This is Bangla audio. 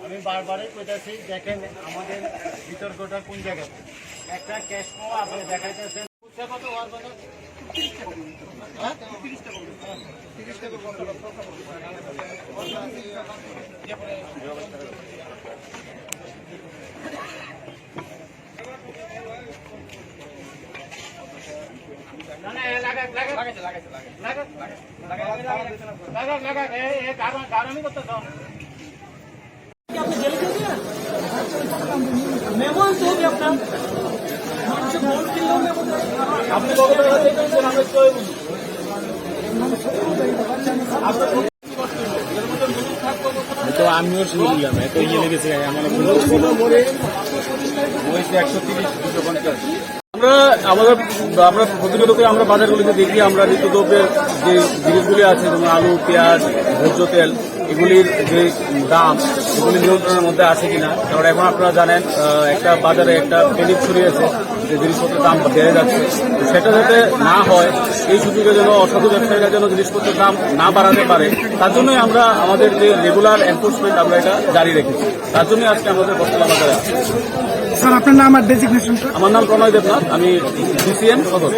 আমি বারবারই কইতাছি, দেখেন আমাদের বিতর্কটা কোন জায়গায়। একটা ক্যাশ পাওয়া আপনি দেখাইতেছেন কত হওয়ার কথা 30 টাকা। হ্যাঁ 30 টাকা 30 টাকা কত না না লাগা লাগা লাগা লাগা লাগা লাগা এই কারণই করতে দাও। মেমো তো আপনার মানুষ ভোট কিলো মেমো আপনি কত টাকা দিয়েছেন আমরা তো তো আমিও শুনলাম এত ইয়ে লেগেছে আমার 130 250 আমরা প্রতিনিয়ত আমরা বাজারগুলিতে দেখি আমরা নিত্যদ্রব্যের যে জিনিসগুলি আছে যেমন আলু পেঁয়াজ ভোজ্য তেল এগুলির যে দাম এগুলি নিয়ন্ত্রণের মধ্যে আছে কিনা। কারণ এখন আপনারা জানেন একটা বাজারে একটা প্যানিক ছড়িয়েছে যে জিনিসপত্রের দাম বেড়ে যাচ্ছে, সেটা যাতে না হয় এই সুযোগে যেন অসাধু ব্যবসায়ীরা যেন জিনিসপত্রের দাম না বাড়াতে পারে তার জন্যই আমরা আমাদের যে রেগুলার এনফোর্সমেন্ট আমরা এটা জারি রেখেছি। তার জন্যই আজকে আমাদের বটতলা বাজারে আছে। স্যার আপনার নাম আর ডেজিগনেশনটা? আমার নাম প্রণয় দেবনাথ, আমি ডিসিএম সদর।